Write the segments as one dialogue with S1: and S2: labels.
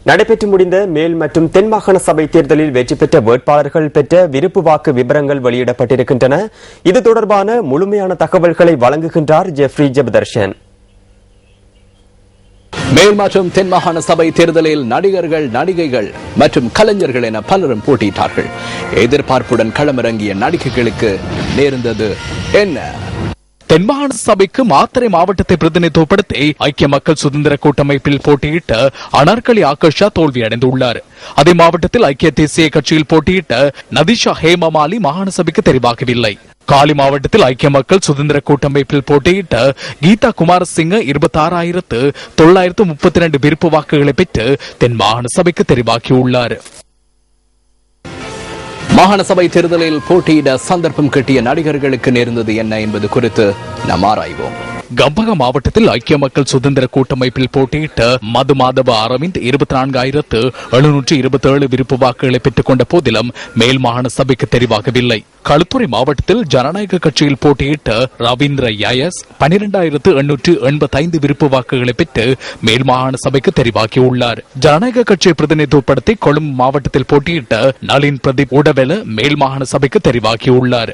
S1: நடைபெற்று முடிந்த மேல் மற்றும் தென் மாகாண சபை தேர்தலில் வெற்றி பெற்ற வேட்பாளர்கள் பெற்ற விருப்பு வாக்கு விவரங்கள் வெளியிடப்பட்டிருக்கின்றன. இது தொடர்பான முழுமையான தகவல்களை வழங்குகின்றார் ஜெஃப்ரி ஜெபதர்ஷன்.
S2: மேல் மற்றும் தென் மாகாண சபை தேர்தலில் நடிகர்கள், நடிகைகள் மற்றும் கலைஞர்கள் என பலரும் போட்டியிட்டார்கள். எதிர்பார்ப்புடன் களமிறங்கிய நடிகைகளுக்கு நேர்ந்தது என்ன? தென்மாகாண சபைக்கு மாத்தறை மாவட்டத்தை பிரதிநிதித்துவப்படுத்தி ஐக்கிய மக்கள் சுதந்திர கூட்டமைப்பில் போட்டியிட்ட அனார்கலி ஆகர்ஷா தோல்வியடைந்துள்ளார். அதே மாவட்டத்தில் ஐக்கிய தேசிய கட்சியில் போட்டியிட்ட நதிஷா ஹேமமாலி மாகாண சபைக்கு தெரிவாகவில்லை. காலி மாவட்டத்தில் ஐக்கிய மக்கள் சுதந்திர கூட்டமைப்பில் போட்டியிட்ட கீதா குமாரசிங்க 26,932 விருப்பு வாக்குகளை பெற்று தென் மாகாண சபைக்கு தெரிவாகியுள்ளார். மாகாண சபை தேர்தலில் போட்டியிட சந்தர்ப்பம் கிட்டிய நடிகர்களுக்கு நேர்ந்தது என்ன என்பது குறித்து நாம் ஆராய்வோம். கம்பக மாவட்டத்தில் ஐக்கிய மக்கள் சுதந்திர கூட்டமைப்பில் போட்டியிட்ட மது மாதவ அரவிந்த் 24,727 விருப்பு வாக்குகளை பெற்றுக் கொண்ட போதிலும் மேல் மாகாண சபைக்கு தெரிவாகவில்லை. களுத்துறை மாவட்டத்தில் ஜனநாயக கட்சியில் போட்டியிட்ட ரவீந்திர யாயஸ் 12,885 விருப்பு வாக்குகளை பெற்று மேல் மாகாண சபைக்கு தெரிவாகியுள்ளார். ஜனநாயக கட்சியை பிரதிநிதித்துவப்படுத்தி கொழும்பு மாவட்டத்தில் போட்டியிட்ட நளின் பிரதீப் உடவெல மேல் மாகாண சபைக்கு தெரிவாகியுள்ளார்.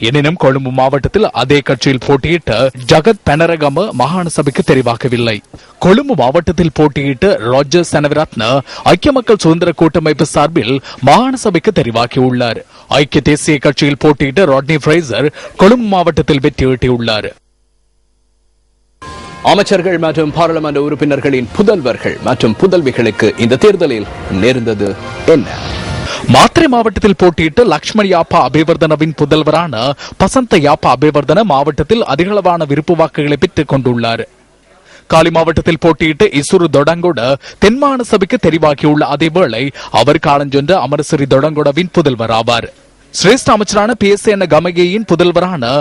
S2: எனினும் கொழும்பு மாவட்டத்தில் அதே கட்சியில் போட்டியிட்ட ஜகத் பெனரகம மாகாண சபைக்கு தெரிவாகவில்லை. கொழும்பு மாவட்டத்தில் போட்டியிட்ட ராஜர் சனவிரத்ன ஐக்கிய மக்கள் சுதந்திர கூட்டமைப்பு சார்பில் மாகாண சபைக்கு தெரிவாகியுள்ளார். ஐக்கிய தேசிய கட்சியில் போட்டியிட்ட ராட்னி ஃப்ரேசர் கொழும்பு மாவட்டத்தில் வெற்றியீட்டியுள்ளார். அமைச்சர்கள் மற்றும் பாராளுமன்ற உறுப்பினர்களின் புதல்வர்கள் மற்றும் புதல்விகளுக்கு இந்த தேர்தலில் நேர்ந்தது என்ன? மாத்தறை மாவட்டத்தில் போட்டியிட்ட லக்ஷ்மண் யாப்பா அபேவர்தனவின் புதல்வரான பசந்த யாப்பா அபேவர்தன மாவட்டத்தில் அதிகளவான விருப்பு வாக்குகளை பெற்றுக் கொண்டுள்ளார். காலி மாவட்டத்தில் போட்டியிட்ட இசுரு தொடங்கோட தென்மாகாண சபைக்கு தெரிவாகியுள்ள அதேவேளை அவர் காலஞ்சென்ற அமரசிறி தொடங்கோடவின் புதல்வர் ஆவார். சிரேஷ்ட அமைச்சரான PSN கமகேயின் புதல்வரான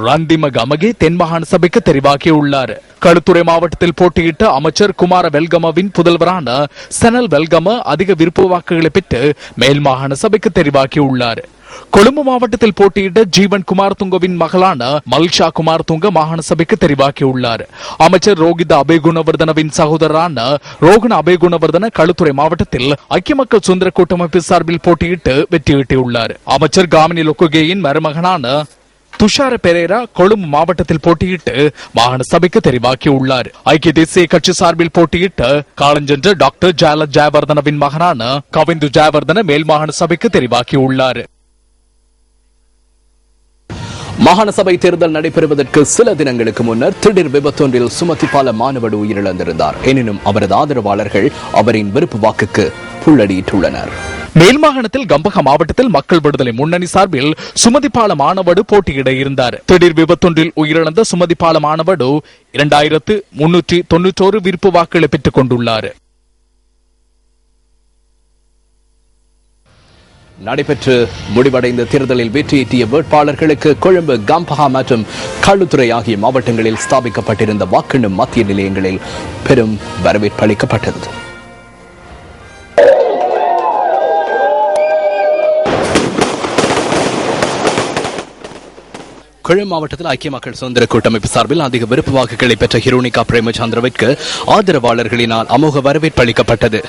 S2: ரந்திம கமகே தென்மாகாண சபைக்கு தெரிவாகியுள்ளார். களுத்துறை மாவட்டத்தில் போட்டியிட்ட அமைச்சர் குமார வெல்கமவின் புதல்வரான சனல் வெல்கம அதிக விருப்பு வாக்குகளை பெற்று மேல் மாகாண சபைக்கு தெரிவாகியுள்ளார். கொழும்பு மாவட்டத்தில் போட்டியிட்ட ஜீவன் குமார் துங்கவின் மகளான மல்ஷா குமார் துங்க மாகாண சபைக்கு தெரிவாகியுள்ளார். அமைச்சர் ரோகித அபேகுணவர்தனவின் சகோதரரான ரோகண அபேகுணவர்தன களுத்துறை மாவட்டத்தில் ஐக்கிய மக்கள் சுதந்திர கூட்டமைப்பு சார்பில் போட்டியிட்டு வெற்றியீட்டியுள்ளார். அமைச்சர் காமினி லொக்குகேயின் மருமகனான துஷார பெரேரா கொழும்பு மாவட்டத்தில் போட்டியிட்டு மாகாண சபைக்கு தெரிவாகியுள்ளார். ஐக்கிய தேசிய கட்சி சார்பில் போட்டியிட்ட காலஞ்சென்ற டாக்டர் ஜால ஜெயவர்தனவின் மகனான கவிந்து ஜெயவர்தன மேல் மாகாண சபைக்கு தெரிவாகியுள்ளார். மாகாண சபை தேர்தல் நடைபெறுவதற்கு சில தினங்களுக்கு முன்னர் திடீர் விபத்தொன்றில் சுமதிபால மானவடு உயிரிழந்திருந்தார். எனினும் அவரது ஆதரவாளர்கள் அவரின் விருப்பு வாக்குக்கு புள்ளடியிட்டுள்ளனர். மேல் மாகாணத்தில் கம்பக மாவட்டத்தில் மக்கள் விடுதலை முன்னணி சார்பில் சுமதிபால மானவடு போட்டியிட இருந்தார். திடீர் விபத்தொன்றில் உயிரிழந்த சுமதிபால மானவடு 2,391 விருப்பு வாக்குகளை பெற்றுக் கொண்டுள்ளார். நடைபெற்று முடிவடைந்த தேர்தலில் வெற்றியீட்டிய வேட்பாளர்களுக்கு கொழும்பு, கம்பஹா மற்றும் களுத்துறை ஆகிய மாவட்டங்களில் ஸ்தாபிக்கப்பட்டிருந்த வாக்கெண்ணும் மத்திய நிலையங்களில் பெரும் வரவேற்பு அளிக்கப்பட்டது. கொழும்பு மாவட்டத்தில் ஐக்கிய மக்கள் சுதந்திர கூட்டமைப்பு சார்பில் அதிக விருப்பு வாக்குகளை பெற்ற ஹிரோனிகா பிரேமச்சந்திரவிற்கு ஆதரவாளர்களினால் அமோக வரவேற்பு அளிக்கப்பட்டது.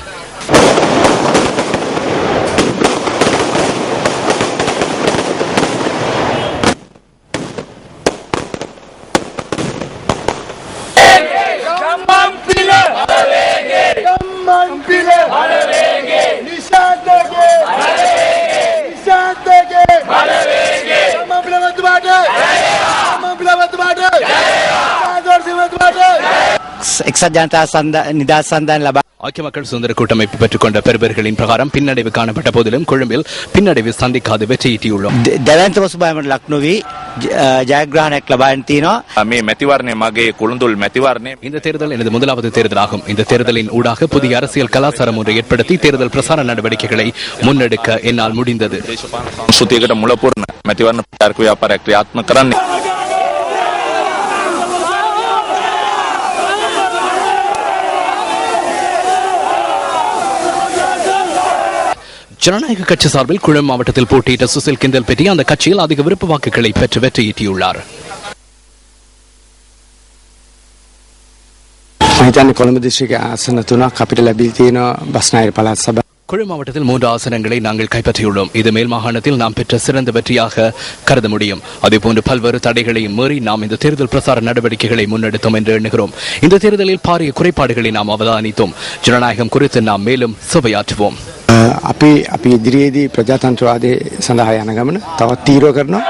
S2: ஐக்கிய மக்கள் சுதந்திர கூட்டமைப்பு பெற்றுக் கொண்ட பெறுபர்களின் பிரகாரம் பின்னடைவு காணப்பட்ட போதிலும் கொழும்பில் பின்னடைவு சந்திக்காது வெற்றியீட்டியுள்ளோம். இந்த தேர்தல் எனது முதலாவது தேர்தலாகும். இந்த தேர்தலின் ஊடாக புதிய அரசியல் கலாச்சாரம் ஒன்றை ஏற்படுத்தி தேர்தல் பிரசார நடவடிக்கைகளை முன்னெடுக்க என்னால் முடிந்தது. ஜனநாயக கட்சி சார்பில் கொழும்பு மாவட்டத்தில் போட்டியிட்ட சுசில் கிந்தல் பெட்டி அந்த கட்சியில் அதிக விருப்பு வாக்குகளை பெற்று வெற்றியீட்டியுள்ளார்.
S3: හිතන්නේ කොළඹ දිස්ත්‍රික්කයේ ආසන 3ක් අපිට ලැබී තියෙනවා බස්නාහිර පළාත් සභාව.
S2: கொழு மாவட்டத்தில் 3 ஆசனங்களை நாங்கள் கைப்பற்றியுள்ளோம். இது மேல் மாகாணத்தில் நாம் பெற்ற சிறந்த வெற்றியாக கருத முடியும். அதேபோன்று பல்வேறு தடைகளையும் மீறி நாம் இந்த தேர்தல் பிரசார நடவடிக்கைகளை முன்னெடுத்தோம் என்று எண்ணுகிறோம். இந்த தேர்தலில் பாரிய குறைபாடுகளை நாம் அவதானித்தோம். ஜனநாயகம் குறித்து நாம் மேலும் சுவையாற்றுவோம்.
S3: අපි ඉදිරියේදී ප්‍රජාතන්ත්‍රවාදයේ සඳහා යන ගමන තවත් තීව්‍ර කරනවා.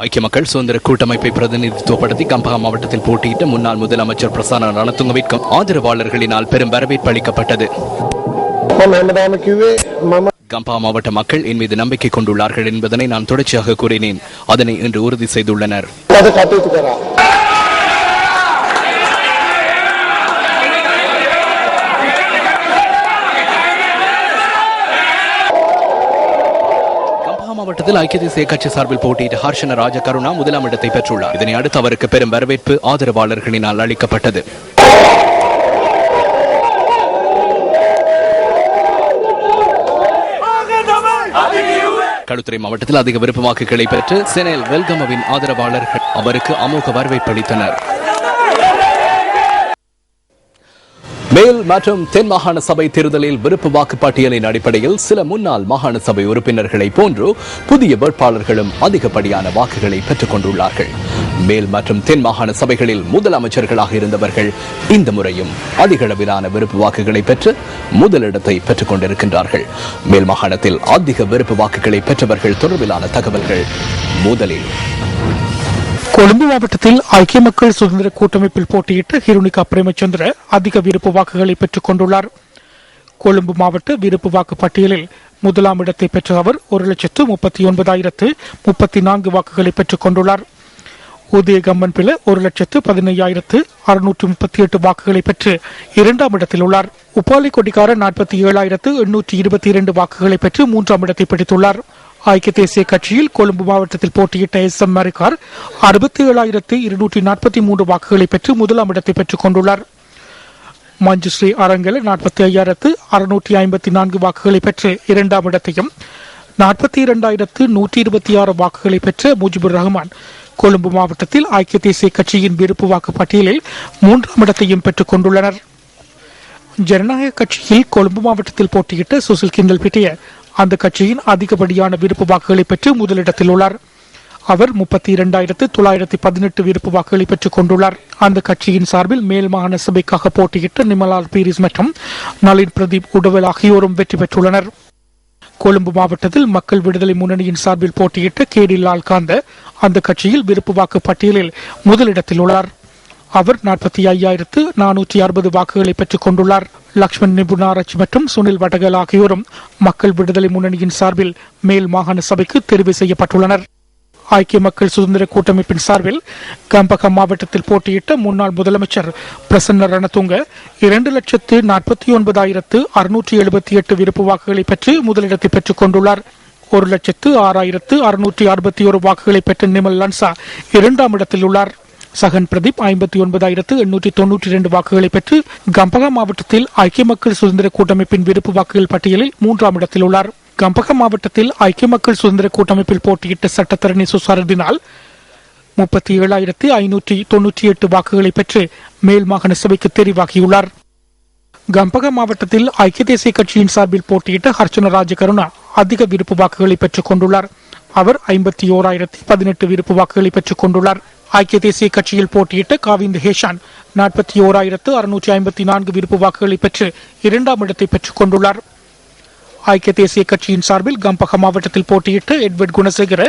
S2: ஐக்கிய மக்கள் சுதந்திர கூட்டமைப்பை பிரதிநிதித்துவப்படுத்தி கம்பஹா மாவட்டத்தில் போட்டியிட்ட முன்னாள் முதலமைச்சர் பிரசன்ன ரணதுங்கவிற்கும் ஆதரவாளர்களினால் பெரும் வரவேற்பு அளிக்கப்பட்டது. கம்பஹா மாவட்ட மக்கள் என் மீது நம்பிக்கை கொண்டுள்ளார்கள் என்பதனை நான் தொடர்ச்சியாக கூறினேன். அதனை இன்று உறுதி செய்துள்ளனர். மாவட்டத்தில் ஐக்கிய தேசிய கட்சி சார்பில் போட்டியிட்ட ஹர்ஷன ராஜகருணா முதலாம் இடத்தை பெற்றுள்ளார். இதனை அடுத்து அவருக்கு பெரும் வரவேற்பு ஆதரவாளர்களினால் அளிக்கப்பட்டது. களுத்துறை மாவட்டத்தில் அதிக விருப்ப வாக்குகளை பெற்று செனல் வெல்கமவின் ஆதரவாளர்கள் அவருக்கு அமோக வரவேற்பு அளித்தனர். மேல் மற்றும் தென் மாகாண சபை தேர்தலில் விருப்ப வாக்கு பட்டியலின் அடிப்படையில் சில முன்னாள் மாகாண சபை உறுப்பினர்களை போன்று புதிய வேட்பாளர்களும் அதிகப்படியான வாக்குகளை பெற்றுக் கொண்டுள்ளார்கள். மேல் மற்றும் தென் மாகாண சபைகளில் முதலமைச்சர்களாக இருந்தவர்கள் இந்த முறையும் அதிக அளவிலான விருப்ப வாக்குகளை பெற்று முதலிடத்தை பெற்றுக் கொண்டிருக்கின்றார்கள். மேல் மாகாணத்தில் அதிக விருப்ப வாக்குகளை பெற்றவர்கள் தொடர்பிலான தகவல்கள் முதலில்.
S4: கொழும்பு மாவட்டத்தில் ஐக்கிய மக்கள் சுதந்திர கூட்டமைப்பில் போட்டியிட்ட ஹிருணிகா பிரேமச்சந்திர அதிக விருப்பு வாக்குகளை பெற்றுக் கொண்டுள்ளார். கொழும்பு மாவட்ட விருப்பு வாக்கு பட்டியலில் முதலாம் இடத்தை பெற்ற அவர் 1,39,034 வாக்குகளை பெற்றுக் கொண்டுள்ளார். உதயகம்மன் பிள்ளை 1,15,638 வாக்குகளை பெற்று இரண்டாம் இடத்தில் உள்ளார். உப்பாலி கொடிக்கார 47,822 வாக்குகளை பெற்று மூன்றாம் இடத்தை பிடித்துள்ளார். ஐக்கிய தேசிய கட்சியில் கொழும்பு மாவட்டத்தில் போட்டியிட்ட SM மரிக்கார் 67,243 வாக்குகளை பெற்று முதலாம் இடத்தை பெற்றுக் கொண்டுள்ளார். மஞ்சுஸ்ரீ அரங்கல் 45,654 வாக்குகளை பெற்று இரண்டாம் இடத்தையும் 42,126 வாக்குகளை பெற்ற முஜிபுர் ரஹ்மான் கொழும்பு மாவட்டத்தில் ஐக்கிய தேசிய கட்சியின் விருப்பு வாக்கு பட்டியலில் மூன்றாம் இடத்தையும் பெற்றுக் கொண்டுள்ளனர். ஜனநாயக கட்சியில் கொழும்பு மாவட்டத்தில் போட்டியிட்ட சுசில் கிண்டல் பிட்டிய அந்த கட்சியின் அதிகப்படியான விருப்பு வாக்குகளை பெற்று முதலிடத்தில் உள்ளார். அவர் 32,918 விருப்பு வாக்குகளை பெற்றுக் கொண்டுள்ளார். அந்த கட்சியின் சார்பில் மேல் மாகாண சபைக்காக போட்டியிட்ட நிமலால் பீரிஸ் மற்றும் நளின் பிரதீப் உடவல் ஆகியோரும் வெற்றி பெற்றுள்ளனர். கொழும்பு மாவட்டத்தில் மக்கள் விடுதலை முன்னணியின் சார்பில் போட்டியிட்ட கேடி லால்காந்த அந்த கட்சியில் விருப்பு வாக்கு பட்டியலில் முதலிடத்தில் உள்ளார். அவர் 45,460 வாக்குகளை பெற்றுக் கொண்டுள்ளார். லக்ஷ்மண் நிபுணாராட்சி மற்றும் சுனில் வடகல் ஆகியோரும் மக்கள் விடுதலை முன்னணியின் சார்பில் மேல் மாகாண சபைக்கு தெரிவு செய்யப்பட்டுள்ளனர். ஐக்கிய மக்கள் சுதந்திர கூட்டமைப்பின் சார்பில் கம்பஹா மாவட்டத்தில் போட்டியிட்ட முன்னாள் முதலமைச்சர் பிரசன்ன ரணதுங்க 2,49,678 விருப்பு வாக்குகளை பெற்று முதலிடத்தை பெற்றுக் கொண்டுள்ளார். 1,06,661 வாக்குகளை பெற்ற நிமல் லன்சா இரண்டாம் இடத்தில் உள்ளார். சகன் பிரதீப் 59,892 வாக்குகளை பெற்று கம்பஹா மாவட்டத்தில் ஐக்கிய மக்கள் சுதந்திர கூட்டமைப்பின் விருப்பு வாக்குகள் பட்டியலில் மூன்றாம் இடத்தில் உள்ளார். கம்பஹா மாவட்டத்தில் ஐக்கிய மக்கள் சுதந்திர கூட்டமைப்பில் போட்டியிட்ட சட்டத்தரணி சுசாரதினால் 37,598 வாக்குகளை பெற்று மேல் மாகாண சபைக்கு தெரிவாகியுள்ளார். கம்பஹா மாவட்டத்தில் ஐக்கிய தேசிய கட்சியின் சார்பில் போட்டியிட்ட ஹர்ஷன ராஜகருணா அதிக விருப்பு வாக்குகளை பெற்றுக் கொண்டுள்ளார். அவர் 51,018 விருப்பு வாக்குகளை பெற்றுக் கொண்டுள்ளார். ஐக்கிய தேசிய கட்சியில் போட்டியிட்ட காவிந்த் ஹேஷான் 41,654 விருப்பு வாக்குகளை பெற்று இரண்டாம் இடத்தை பெற்றுக் கொண்டுள்ளார். ஐக்கிய தேசிய கட்சியின் சார்பில் கம்பஹா மாவட்டத்தில் போட்டியிட்ட எட்வர்ட் குணசேகர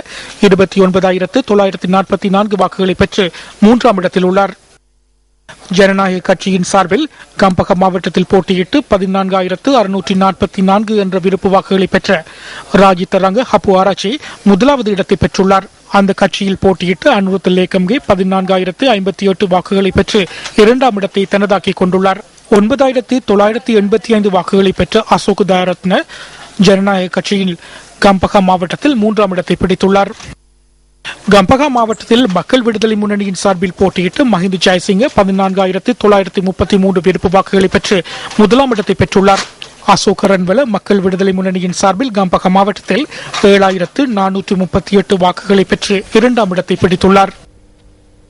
S4: 29,944 வாக்குகளை பெற்று மூன்றாம் இடத்தில் உள்ளார். ஜனநாயக கட்சியின் சார்பில் கம்பஹா மாவட்டத்தில் போட்டியிட்டு 14,644 என்ற விருப்பு வாக்குகளை பெற்ற ராஜித் ரங்க ஹப்பு ஆராய்ச்சி முதலாவது இடத்தை பெற்றுள்ளார். அந்த கட்சியில் போட்டியிட்டு அனுருத் லேக்கம்கே 14,058 வாக்குகளை பெற்று இரண்டாம் இடத்தை தனதாக்கிக் கொண்டுள்ளார். 9,985 வாக்குகளை பெற்ற அசோக் தயாரத்ன ஜனநாயக கட்சியில் கம்பஹா மாவட்டத்தில் மூன்றாம் இடத்தை பிடித்துள்ளார். கம்பஹா மாவட்டத்தில் மக்கள் விடுதலை முன்னணியின் சார்பில் போட்டியிட்டு மஹிந்த ஜெயசிங்க 14,933 விருப்பு வாக்குகளை பெற்று முதலாம் இடத்தை பெற்றுள்ளார். அசோக ரன்வல மக்கள் விடுதலை முன்னணியின் சார்பில் கம்பக மாவட்டத்தில் 7438 வாக்குகளை பெற்று 2ஆம் இடத்தை பிடித்துள்ளார்.